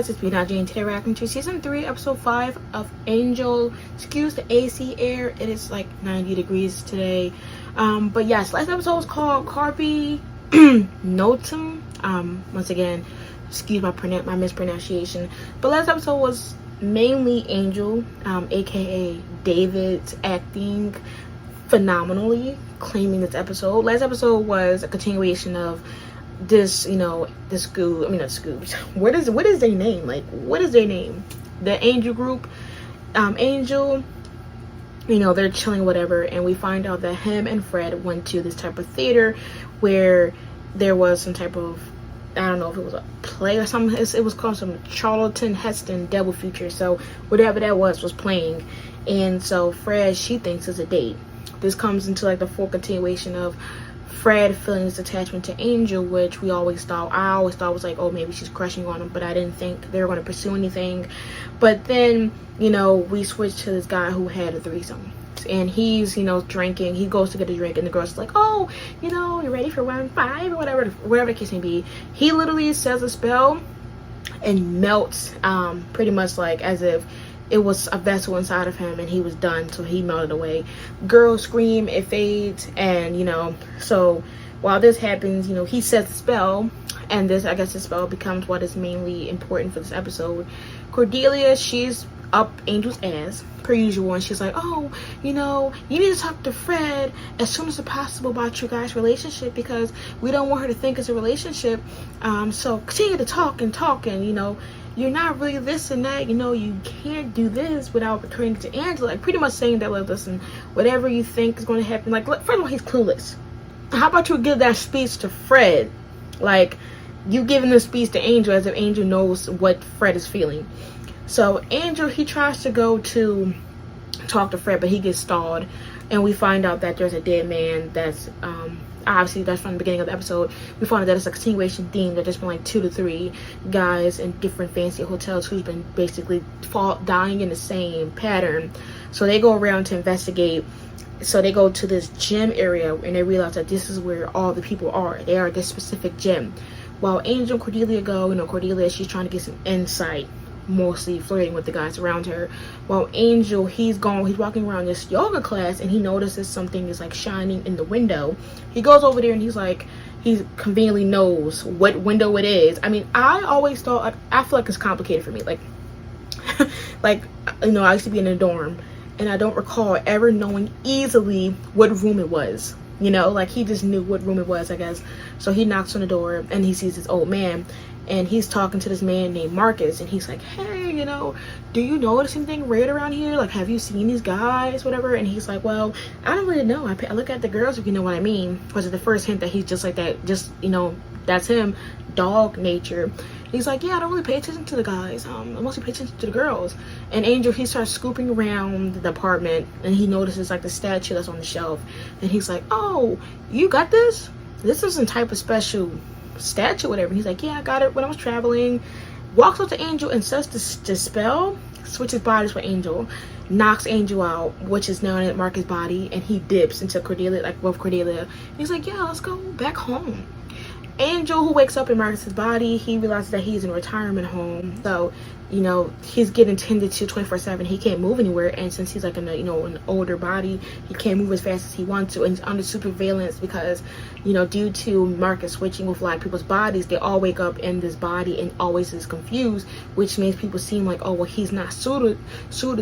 guys, it's me Najee, and today we're reacting to season 3 episode 5 of Angel. Excuse the AC air, it is like 90 degrees today. But yes, last episode was called Carpe Notum. Once again, excuse my mispronunciation, but last episode was mainly Angel, aka David's acting phenomenally, claiming this episode. Last episode was a continuation of this, the Scoob, not Scoobs. What is their name? Like, what is their name? The Angel group. Angel, they're chilling, whatever, and we find out that him and Fred went to this type of theater where there was some type of, I don't know if it was a play or something. It was called some Charlton Heston Devil Feature. So whatever that was playing. And so Fred, she thinks it's a date. This comes into like the full continuation of Fred feeling his attachment to Angel, which I always thought was like, oh, maybe she's crushing on him, but I didn't think they were going to pursue anything. But then, we switched to this guy who had a threesome, and he's, drinking. He goes to get a drink, and the girl's like, oh, you're ready for round 5 or whatever the case may be. He literally says a spell and melts, pretty much like as if it was a vessel inside of him and he was done, so he melted away. Girls scream, it fades, and so while this happens, he says the spell, and this, I guess, the spell becomes what is mainly important for this episode. Cordelia, she's up Angel's ass per usual, and she's like, oh, you need to talk to Fred as soon as possible about your guys' relationship, because we don't want her to think it's a relationship. So continue to talk and you're not really this and that, you can't do this without returning to Angela. Like, pretty much saying that, like, listen, whatever you think is going to happen, like, first of all, he's clueless. How about you give that speech to Fred? Like, you giving the speech to Angel as if Angel knows what Fred is feeling. So Angel, he tries to go to talk to Fred, but he gets stalled, and we find out that there's a dead man that's obviously, that's from the beginning of the episode. We found out that it's a continuation theme, that there's been like 2 to 3 guys in different fancy hotels who's been basically dying in the same pattern. So they go around to investigate. So they go to this gym area, and they realize that this is where all the people are. They are at this specific gym. While Angel and Cordelia go, Cordelia, she's trying to get some insight, mostly flirting with the guys around her. While Angel, he's walking around this yoga class, and he notices something is like shining in the window. He goes over there, and he conveniently knows what window it is. I mean, I always thought, I feel like it's complicated for me, like I used to be in a dorm, and I don't recall ever knowing easily what room it was. Like, he just knew what room it was, I guess. So he knocks on the door, and he sees this old man, and he's talking to this man named Marcus, and he's like, hey, do you notice anything weird around here? Like, have you seen these guys, whatever? And he's like, well, I don't really know. I look at the girls, if you know what I mean. Was it the first hint that he's just like that, just, that's him, dog nature. He's like, yeah, I don't really pay attention to the guys. I mostly pay attention to the girls. And Angel, he starts scooping around the apartment, and he notices like the statue that's on the shelf, and he's like, oh, you got this? This is some type of special statue, whatever. And he's like, yeah, I got it when I was traveling. Walks up to Angel and says the spell, switches bodies with Angel, knocks Angel out, which is now in Marcus' body, and he dips into Cordelia, like with Cordelia. And he's like, yeah, let's go back home. Angel, who wakes up in Marcus's body, he realizes that he's in a retirement home, so he's getting tended to 24/7. He can't move anywhere, and since he's like in an older body, he can't move as fast as he wants to, and he's under surveillance because due to Marcus switching with like people's bodies, they all wake up in this body and always is confused, which makes people seem like, oh, well, he's not suited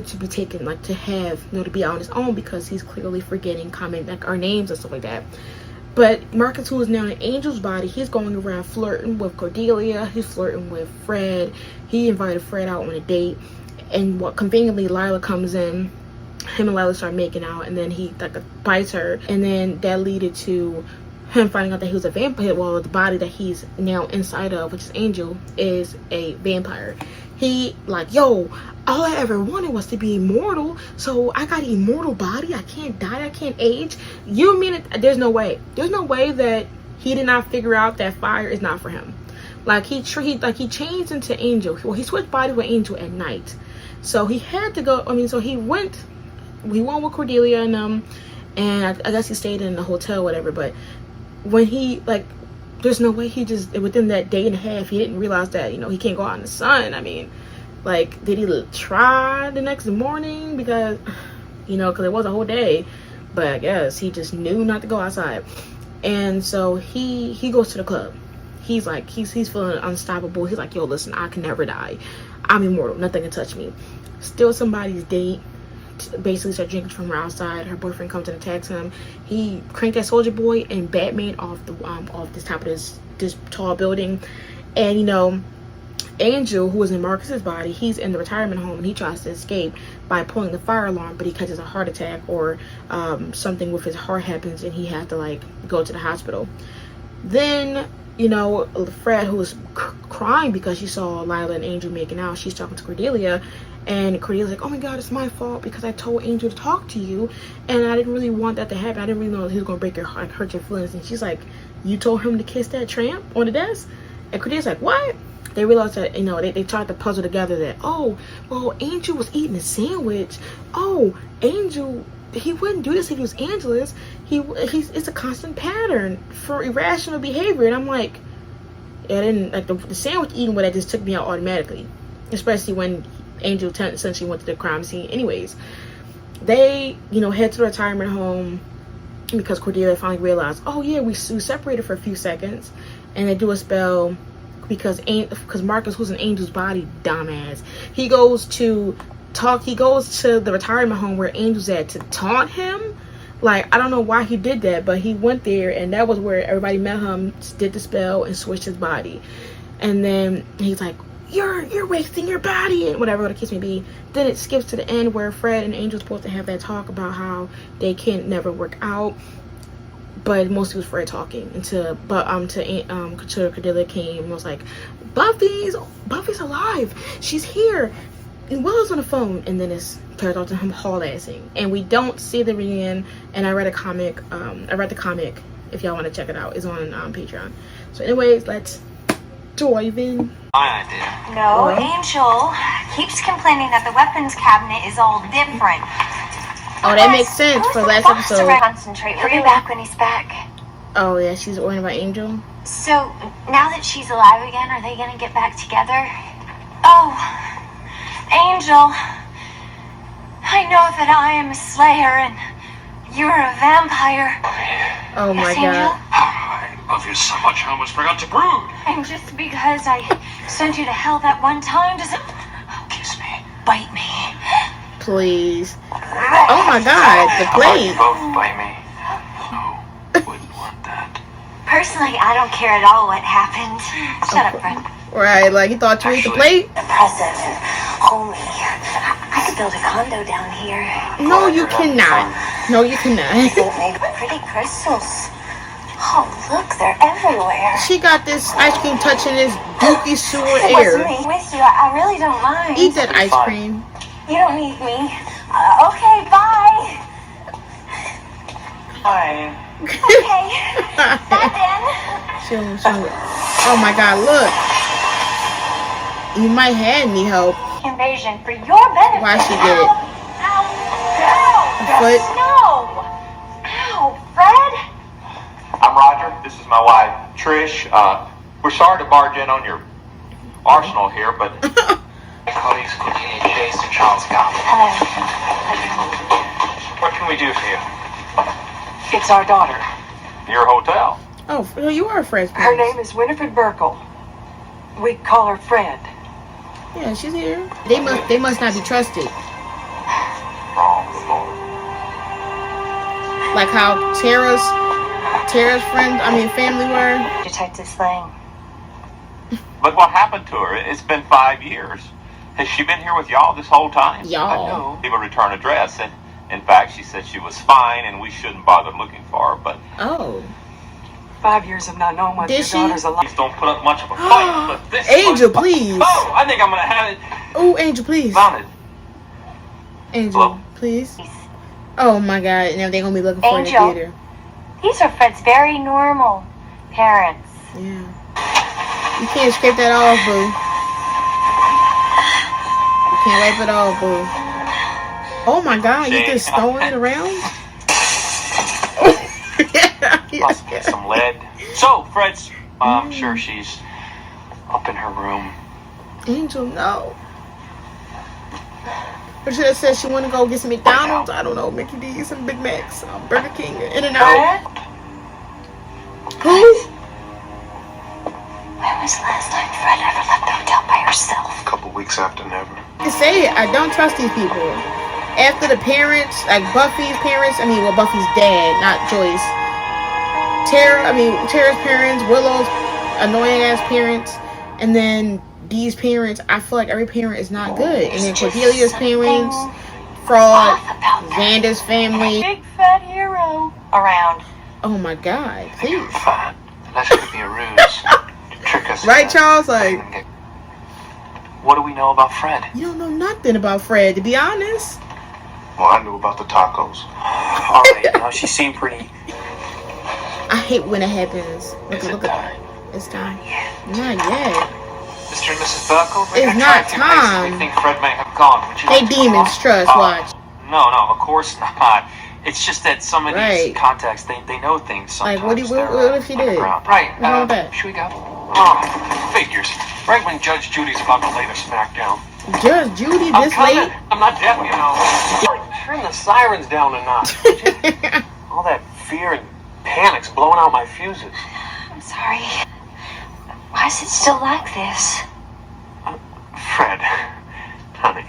to be taken, like to have to be out on his own, because he's clearly forgetting common, like, our names and stuff like that. But Marcus, who is now in Angel's body, he's going around flirting with Cordelia. He's flirting with Fred. He invited Fred out on a date. And what conveniently, Lila comes in. Him and Lila start making out. And then he like bites her. And then that leaded to him finding out that he was a vampire. Well, the body that he's now inside of, which is Angel, is a vampire. He like, yo, all I ever wanted was to be immortal, so I got an immortal body. I can't die, I can't age. You mean it? There's no way that he did not figure out that fire is not for him. Like, he changed into Angel. Well, he switched bodies with Angel at night, so he had to go. So he went with Cordelia and I guess he stayed in the hotel, whatever. But when he there's no way he just, within that day and a half, he didn't realize that, you know, he can't go out in the sun. I mean, like, did he try the next morning? Because, you know, because it was a whole day. But I guess he just knew not to go outside. And so he goes to the club. He's like, he's feeling unstoppable. He's like, yo, listen, I can never die. I'm immortal. Nothing can touch me. Steal somebody's date. Basically start drinking from her outside. Her boyfriend comes and attacks him. He cranked that Soldier Boy and Batman off this top of this tall building. And, you know, Angel, who was in Marcus's body, he's in the retirement home, and he tries to escape by pulling the fire alarm, but he catches a heart attack, or something with his heart happens, and he has to, like, go to the hospital. Then, you know, Fred, who was crying because she saw Lila and Angel making out, she's talking to Cordelia, and Cordelia's like, oh my god, it's my fault because I told Angel to talk to you, and I didn't really want that to happen. I didn't really know he was going to break your heart, hurt your feelings. And she's like, you told him to kiss that tramp on the desk? And Cordelia's like, what? They realized that, you know, they tried to puzzle together that, oh, well, Angel was eating a sandwich. Oh, Angel, he wouldn't do this if he was Angelus. It's a constant pattern for irrational behavior. And I'm like, yeah, then, like, the sandwich eating, that just took me out automatically. Especially when Angel essentially went to the crime scene. Anyways, they, you know, head to the retirement home because Cordelia finally realized, oh yeah, we separated for a few seconds, and they do a spell because Marcus, who's in Angel's body, dumbass, he goes to the retirement home where Angel's at to taunt him. Like, I don't know why he did that, but he went there, and that was where everybody met him, did the spell, and switched his body. And then he's like, you're wasting your body, and whatever the case may be. Then it skips to the end where Fred and Angel's supposed to have that talk about how they can never work out, but mostly was Fred talking until Cordelia came and was like, Buffy's alive, she's here, and Willow's on the phone. And then it's turns out to him haul-assing, and we don't see the reunion. And I read the comic if y'all want to check it out. It's on Patreon. So anyways, let's dive in. My idea. No, Angel keeps complaining that the weapons cabinet is all different. Oh, that makes sense for last episode. Concentrate. He'll be back when he's back. Oh yeah, she's worrying about Angel. So now that she's alive again, are they gonna get back together? Oh, Angel, I know that I am a slayer and you're a vampire. Oh my god. I love you so much I almost forgot to brood. And just because I sent you to hell that one time doesn't... Kiss me. Bite me. Please. Oh my god, the plate. Both bite me. No, wouldn't want that. Personally, I don't care at all what happened. Shut up, Fred. Right, like you thought you ate the plate? Impressive. Homey. I could build a condo down here. No, you cannot. No, you cannot. Made with pretty crystals. Oh, look, they're everywhere. She got this ice cream touching this dookie sewer It air. wasn't me with you. I really don't mind. Eat that ice cream. You don't need me. Okay, bye. Fine. Okay. Bye then. Oh my god, look. You might have need help. Invasion for your benefit. Why she did it? Ow. Ow. Foot. No. Ow, Fred. I'm Roger. This is my wife, Trish. We're sorry to barge in on your arsenal here, but colleagues continue to chase to Charles Scott. Hello. What can we do for you? It's our daughter. Your hotel. Oh, you are Fred's Her parents. name is Winifred Burkle. We call her Fred. Yeah, she's here. They must not be trusted. Wrong floor. Like how Tara's family were. Detective Slang. Look what happened to her. It's been 5 years. Has she been here with y'all this whole time? Y'all. No. Give a return address, and in fact, she said she was fine, and we shouldn't bother looking for her. But Oh. 5 years of not knowing whether Did your she? daughter's alive. please don't put up much of a fight. But this Angel, one- please. Oh, I think I'm gonna have it Oh, Angel, please. mounted. Angel, Hello? please. Oh my god, now they're gonna be looking for her in the Angel. theater. These are Fred's very normal parents. Yeah. You can't scrape that off, boo. You can't wipe it off, boo. Oh my god, you just throwing it around? Must get some lead. So, Fred's I'm sure she's up in her room. Angel, no. Or should have said she want to go get some McDonald's. I don't know, Mickey D's, some Big Macs, Burger King, In-N-Out. Who? When was the last time Fred ever left the hotel by herself? A couple weeks after never. I say it. I don't trust these people. After the parents, like Buffy's parents, Buffy's dad, not Joyce. Tara's parents, Willow's annoying ass parents, and then these parents. I feel like every parent is not good. And then Cordelia's parents, Fraud, Xander's family. Big fat hero around. Oh my God! Please. Fine. Unless it could be a ruse. To trick us. Right, Charles? Like, what do we know about Fred? you don't know nothing about Fred, to be honest. Well, I knew about the tacos. Alright, she seemed pretty. I hate when it happens. Is it time? It's time. Not yet. Mr. and Mrs. Buckle? It's not time. We think Fred may have gone. Would you They like to demons, call? trust, watch. No, of course not. It's just that some of Right. these contacts, they know things sometimes. Like, what if she did? Right, What's wrong with that? should we go? Oh, figures. Right when Judge Judy's about to lay the smack down. Judge Judy I'm this coming. late? I'm not deaf, you know. Turn the sirens down a notch. All that fear and panic's blowing out my fuses. I'm sorry. Why is it still like this? Fred, honey,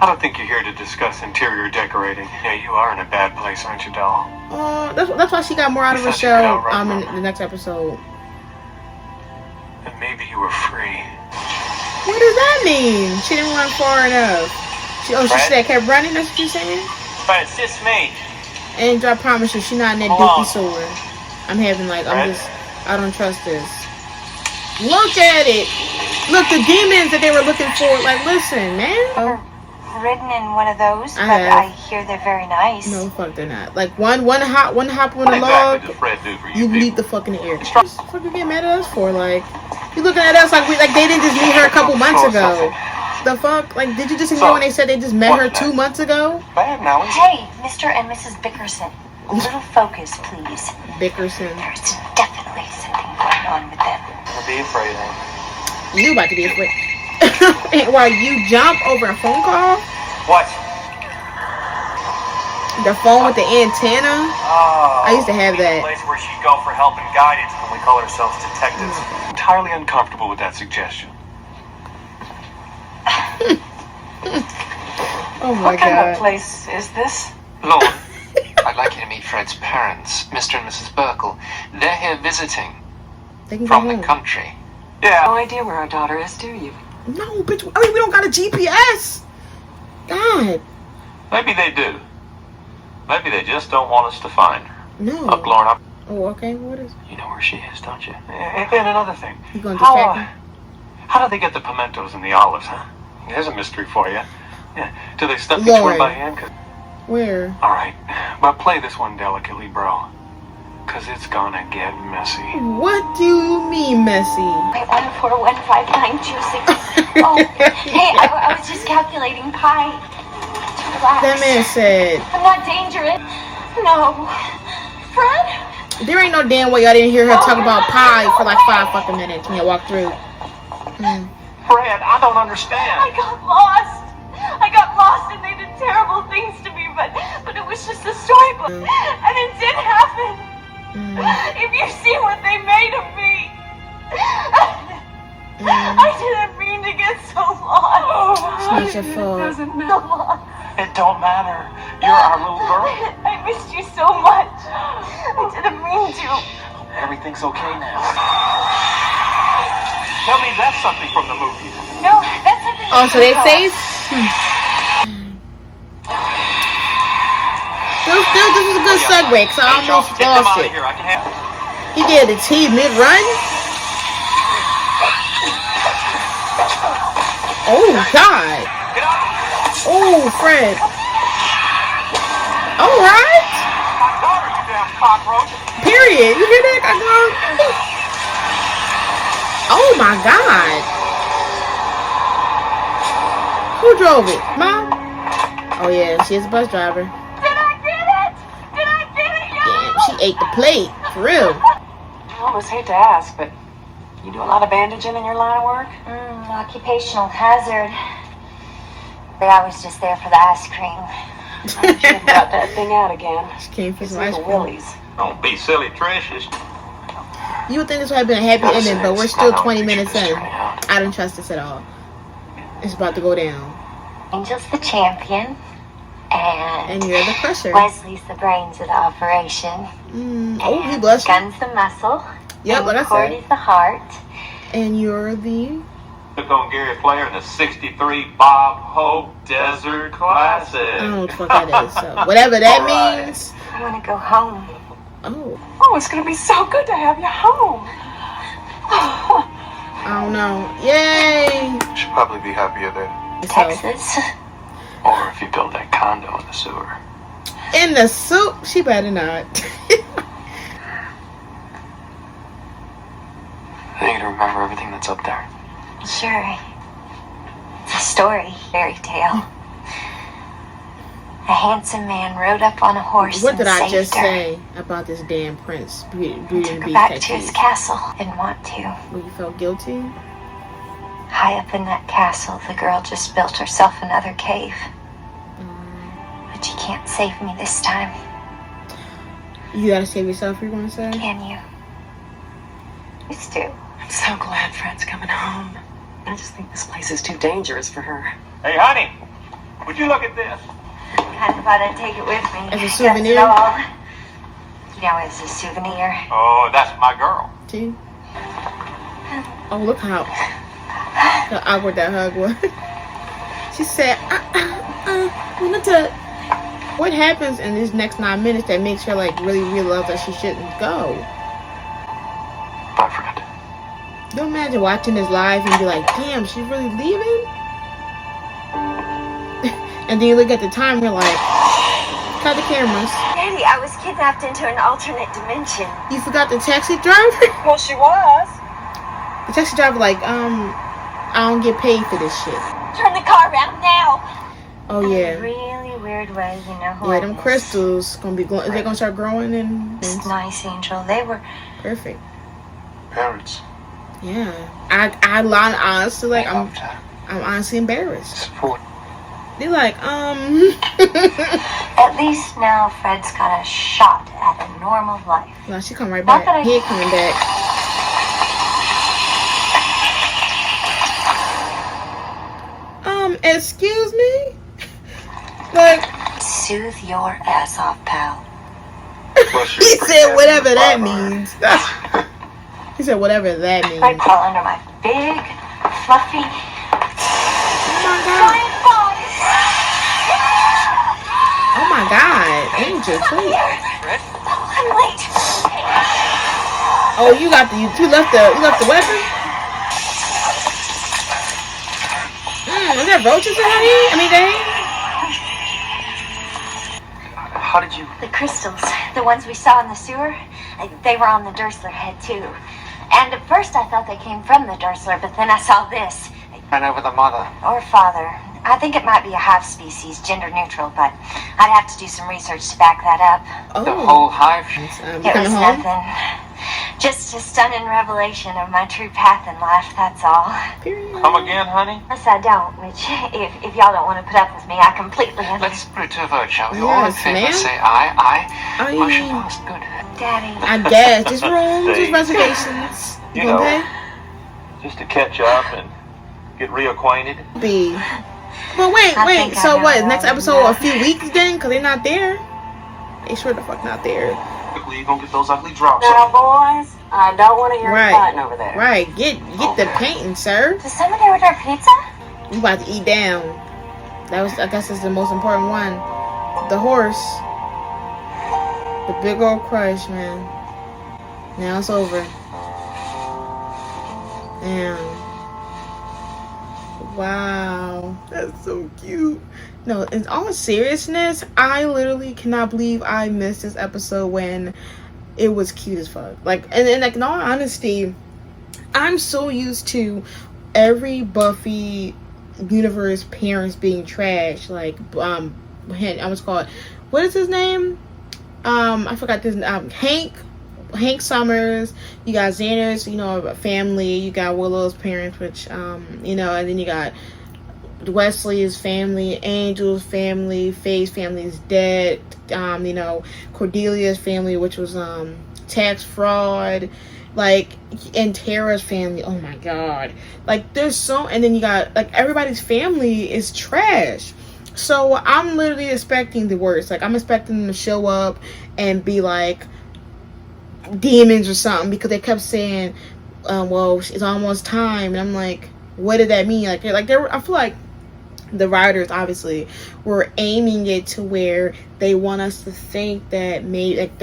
I don't think you're here to discuss interior decorating. Yeah, you are in a bad place, aren't you, doll? Oh, that's why she got more out of the show. In the next episode. And maybe you were free. What does that mean? She didn't run far enough. She said kept running. That's what you're saying? But it's just me. Angel, I promise you, she's not in that dookie sewer. I don't trust this. Look at it. Look, the demons that they were looking for. Like, listen, man. I've ridden in one of those, I but have. I hear they're very nice. No, fuck, they're not. Like, one hop on What the exactly log, did Fred do for you you leap people? the fuck in the air. What the fuck you get mad at us for? Like, you looking at us like they didn't just meet her a couple months ago. The fuck? Like, did you just ignore when they said they just met her 2 months ago? Bad now, is it? Hey, Mr. and Mrs. Bickerson. A little focus, please. Bickerson. There's definitely something going on with them. Don't be afraid, eh? You about to be afraid. Why, you jump over a phone call? What? The phone with the antenna? Oh, I used to have that. The place where she'd go for help and guidance when we call ourselves detectives. Entirely uncomfortable with that suggestion. Oh my What kind God. of place is this? Lord, I'd like you to meet Fred's parents, Mr. and Mrs. Burkle. They're here visiting They can go from the home. country. No Yeah. idea where our daughter is, do you? No, bitch. We don't got a GPS. God. Maybe they do. Maybe they just don't want us to find her. No. Look, Lauren, Oh, okay. What is? you know where she is, don't you? And another thing. You gonna distract me? How do they get the pimentos and the olives, huh? There's a mystery for you. Yeah. Do they stuff each Lord. one by hand? Where? All right, but play this one delicately, bro. Because it's gonna get messy. What do you mean, messy? Wait, 1415926. Oh, hey, I was just calculating pi. Relax. That man said, I'm not dangerous. No. Fred? there ain't no damn way I didn't hear her talk about pie for like 5 fucking minutes when you walked through. Fred, I don't understand. I got lost. I got lost and they did terrible things to me, but it was just a storybook. And it did happen. If you see what they made of me. I didn't mean to get so lost. It's not your fault. Doesn't So matter. lost. It don't matter. You're our little girl. I missed you so much. I didn't mean to. Everything's okay now. Tell me that's something from the movies. No, that's something. Oh, so they safe? This is a good segue, because I almost Get them lost out of it. here. I can have. He did a T mid-run? Oh, God. Get out. Oh, Fred. All right. My daughter, you damn cockroach. Period. You hear that? Oh, my God. Who drove it? Mom? Oh, yeah. She's a bus driver. Did I get it? Did I get it, y'all? Damn, she ate the plate. For real. I almost hate to ask, but You do a lot of bandaging in your line of work? Occupational hazard. I was just there for the ice cream. I should have brought that thing out again. She came for It's some ice little cream. willies. Don't be silly, Trish. It's You would think this would have been a happy ending, but we're still 20 minutes in. I don't trust this at all. It's about to go down. Angel's the champion, And you're the crusher. Wesley's the brains of the operation. Oh, he blushed. Gun's the muscle. Yep, and like I Cord said. is the heart. And you're the... took on Gary Player in the 63 Bob Hope Desert Classic. I don't know what the fuck that is. So whatever that All right. I means. want to go home. Oh, Oh, it's gonna be so good to have you home. I don't know. Yay! She'll probably be happier there. So, Texas. Or if you build that condo in the sewer. in the soup, she better not. I need to remember everything that's up there. Sure. It's a story, fairy tale. A handsome man rode up on a horse What and did I saved just her. say about this damn prince? Beauty Took and her Beast back to his technique. castle. Didn't want to. When you felt guilty? High up in that castle, the girl just built herself another cave. But you can't save me this time, You gotta save yourself, you're gonna say? can you? Used to. I'm so glad Fred's coming home. I just think this place is too dangerous for her. Hey, honey, would you look at this? Kind of thought I'd take it with me. As a That's souvenir? all. You know, as a souvenir. Oh, that's my girl. See? Oh, look how awkward that hug was. She said, wanna touch. What happens in these next 9 minutes that makes her like really realize that she shouldn't go? Bye, Fred. Don't imagine watching this live and be like, damn, she's really leaving? And then you look at the time, you're like, cut the cameras. Daddy, I was kidnapped into an alternate dimension. You forgot the taxi driver? Well, she was. The taxi driver like, I don't get paid for this shit. Turn the car around now. Oh In a yeah. really weird way, you know who Yeah, I them miss. crystals gonna be glowing. Is they gonna start growing and It's nice, Angel. They were perfect. Parents. Yeah. I lie honestly like I'm Loved her. honestly embarrassed. Support. They're like, At least now Fred's got a shot at a normal life. well, she come right Not back. that I- He ain't coming back. Excuse me? Like, Soothe your ass off, pal. he said whatever that means. He said whatever that means. I crawl under my big, fluffy, flying body. Oh my god, Angel, please. I'm late. Oh, you left the weapon? Is there roaches around here? I mean, How did you... The crystals, the ones we saw in the sewer, they were on the Dursler head too. And at first I thought they came from the Dursler, but then I saw this. Ran over the mother. Or father. I think it might be a hive species, gender neutral, but I'd have to do some research to back that up. oh. The whole hive... It Coming was home? nothing. Just a stunning revelation of my true path in life, that's all. Period. Come again, honey? Unless I don't, which, if y'all don't want to put up with me, I completely Let's put it to a vote, shall we? Yes, All in favor, ma'am. say aye. Aye. Motion passed. Good. Daddy. I guess. Just rooms, just Thanks. reservations. You You know. gonna Just to catch up and get reacquainted. pay? B. But wait. I think I So know what? Next all episode, a that. few weeks then? Because they're not there? They sure the fuck not there. Quickly, you gonna get those ugly drops. Now, boys, I don't want to hear Right. you fighting over there. Right. Get the painting, sir. Does somebody order pizza? You about to eat down. I guess is the most important one. The horse. The big old crush, man. Now it's over. Damn. Wow. That's so cute. No, in all seriousness, I literally cannot believe I missed this episode when it was cute as fuck. Like, and like, in all honesty, I'm so used to every Buffy universe parents being trash. Like, I was called, what is his name? I forgot this. Hank Hank Summers, you got Xander's, family, you got Willow's parents, which, and then you got Wesley's family, Angel's family, Faye's family is dead, Cordelia's family, which was, tax fraud, and Tara's family, oh my god, there's and then you got, everybody's family is trash. So I'm literally expecting the worst. I'm expecting them to show up and be demons or something, because they kept saying, well, it's almost time, and I'm like, what did that mean? I feel like the writers obviously were aiming it to where they want us to think that maybe that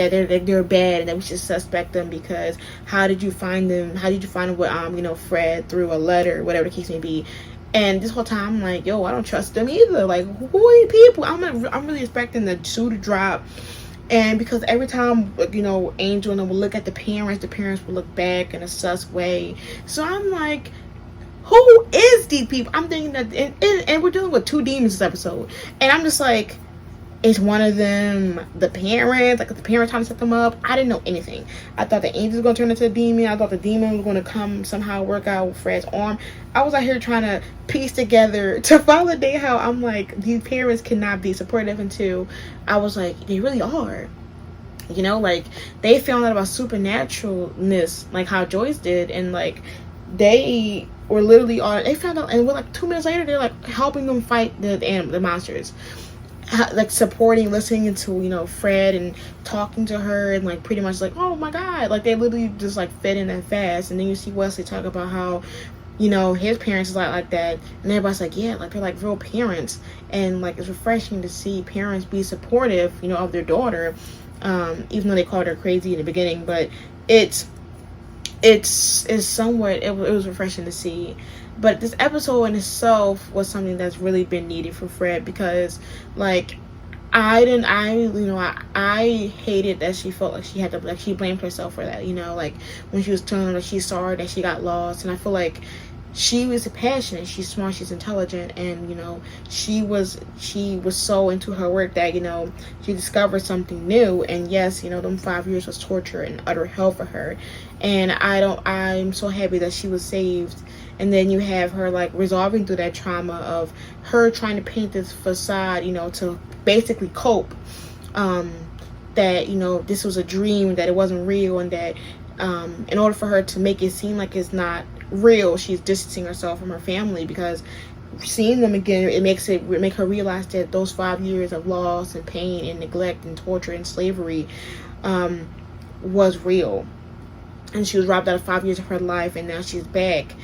they're bad and that we should suspect them, because how did you find them? How did you find what Fred through a letter, whatever the case may be? And this whole time I'm like, yo, I don't trust them either. Who are these people? I'm really expecting the shoe to drop. And because every time, Angel and them would look at the parents would look back in a sus way. So I'm like, who is these people? I'm thinking that, and we're dealing with 2 demons this episode. And I'm just like, is one of them the parents? The parents trying to set them up? I didn't know anything. I thought the angel was going to turn into a demon. I thought the demon was going to come somehow work out with Fred's arm. I was out here trying to piece together to validate how I'm like, these parents cannot be supportive, until I was like, they really are. They found out about supernaturalness, like how Joyce did, and they were literally they found out, and 2 minutes later they're helping them fight the monsters, supporting, listening to Fred and talking to her, and pretty much oh my god, they literally just fit in that fast. And then you see Wesley talk about how his parents is like that, and everybody's yeah, they're real parents, and it's refreshing to see parents be supportive of their daughter, even though they called her crazy in the beginning. But it's somewhat, it was refreshing to see. But this episode in itself was something that's really been needed for Fred, because I hated that she felt like she had to, she blamed herself for that, when she was telling her she's sorry that she got lost. And I feel like she was passionate, she's smart, she's intelligent, and she was so into her work that she discovered something new. And yes, them 5 years was torture and utter hell for her, and I'm so happy that she was saved. And then you have her resolving through that trauma of her trying to paint this facade, to basically cope, that this was a dream, that it wasn't real, and that in order for her to make it seem like it's not real, she's distancing herself from her family, because seeing them again, it make her realize that those 5 years of loss and pain and neglect and torture and slavery was real, and she was robbed out of 5 years of her life, and now she's back.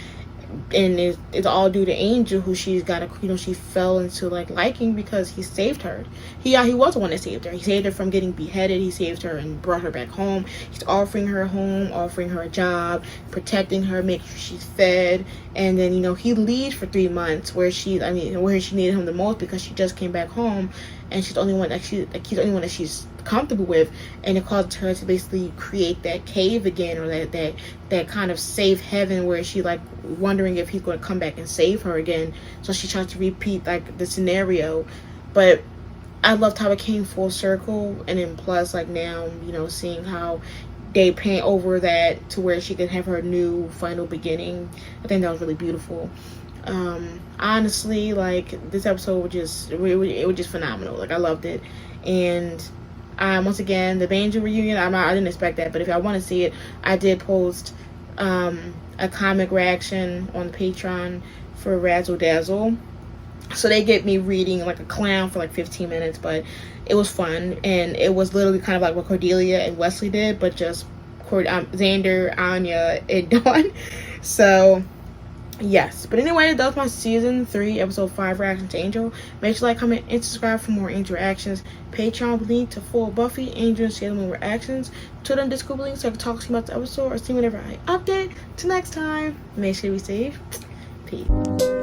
And it's all due to Angel, who she's got she fell into liking, because he saved her. He was the one that saved her. He saved her from getting beheaded. He saved her and brought her back home. He's offering her a home, offering her a job, protecting her, making sure she's fed. And then he leaves for 3 months where she needed him the most, because she just came back home, and she's the only one that he's the only one that she's comfortable with. And it caused her to basically create that cave again, or that kind of safe heaven where she wondering if he's going to come back and save her again. So she tries to repeat the scenario. But I loved how it came full circle. And then plus now seeing how they paint over that to where she can have her new final beginning. I think that was really beautiful. Honestly, this episode was just phenomenal. I loved it. And once again, the Banjo reunion, I didn't expect that, but if y'all want to see it, I did post a comic reaction on Patreon for Razzle Dazzle. So they get me reading like a clown for like 15 minutes, but it was fun. And it was literally kind of like what Cordelia and Wesley did, but just Xander, Anya, and Dawn. So yes, but anyway, that was my season 3 episode 5 reaction to Angel. Make sure to like, comment, and subscribe for more Angel reactions. Patreon link to full Buffy, Angel, and Sailor Moon reactions. Twitter and Discord link so I can talk to you about the episode or see whenever I update. Till next time, make sure to be safe. Peace.